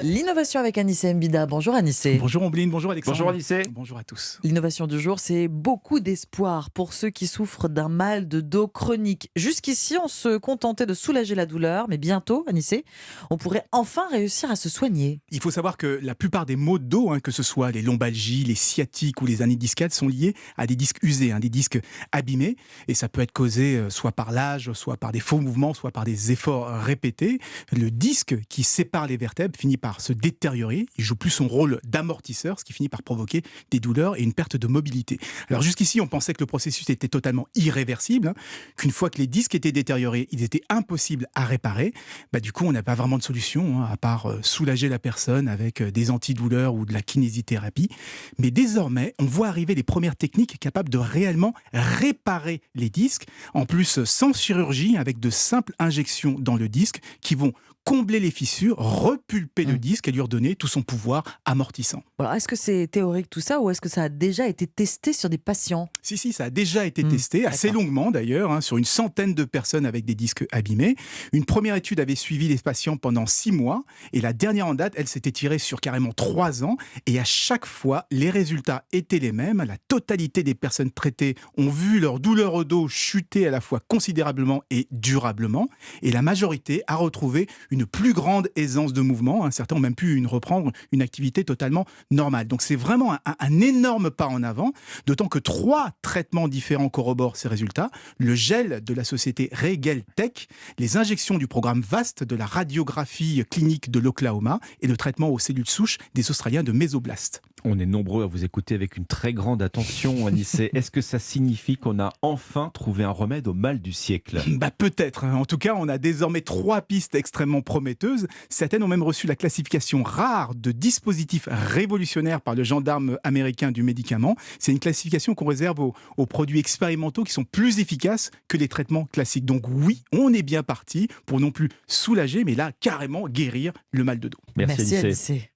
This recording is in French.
L'innovation avec Anissé Mbida. Bonjour Anissé. Bonjour Ombline, bonjour Alexandre. Bonjour Odyssée. Bonjour à tous. L'innovation du jour, c'est beaucoup d'espoir pour ceux qui souffrent d'un mal de dos chronique. Jusqu'ici, on se contentait de soulager la douleur, mais bientôt, Anissé, on pourrait enfin réussir à se soigner. Il faut savoir que la plupart des maux de dos, que ce soit les lombalgies, les sciatiques ou les hernies discales, sont liés à des disques usés, des disques abîmés. Et ça peut être causé soit par l'âge, soit par des faux mouvements, soit par des efforts répétés. Le disque qui sépare les vertèbres finit par se détériorer. Il joue plus son rôle d'amortisseur, ce qui finit par provoquer des douleurs et une perte de mobilité. Alors jusqu'ici, on pensait que le processus était totalement irréversible, qu'une fois que les disques étaient détériorés, ils étaient impossibles à réparer. Du coup, on n'a pas vraiment de solution, à part soulager la personne avec des antidouleurs ou de la kinésithérapie. Mais désormais, on voit arriver les premières techniques capables de réellement réparer les disques, en plus sans chirurgie, avec de simples injections dans le disque qui vont combler les fissures, repulper le disque et lui redonner tout son pouvoir amortissant. Alors, est-ce que c'est théorique tout ça ou est-ce que ça a déjà été testé sur des patients? Si, ça a déjà été testé, assez longuement d'ailleurs, sur une centaine de personnes avec des disques abîmés. Une première étude avait suivi les patients pendant 6 mois et la dernière en date, elle s'était tirée sur carrément 3 ans et à chaque fois, les résultats étaient les mêmes. La totalité des personnes traitées ont vu leur douleur au dos chuter à la fois considérablement et durablement et la majorité a retrouvé une plus grande aisance de mouvement. Certains ont même pu reprendre une activité totalement normale. Donc c'est vraiment un énorme pas en avant, d'autant que 3 traitements différents corroborent ces résultats. Le gel de la société Regeltech, les injections du programme VAST de la radiographie clinique de l'Oklahoma et le traitement aux cellules souches des Australiens de Mesoblast. On est nombreux à vous écouter avec une très grande attention, Anissé. Est-ce que ça signifie qu'on a enfin trouvé un remède au mal du siècle ? Peut-être. En tout cas, on a désormais 3 pistes extrêmement prometteuses. Certaines ont même reçu la classification rare de dispositif révolutionnaire par le gendarme américain du médicament. C'est une classification qu'on réserve aux produits expérimentaux qui sont plus efficaces que les traitements classiques. Donc oui, on est bien parti pour non plus soulager, mais là, carrément guérir le mal de dos. Merci Anissé. Anissé.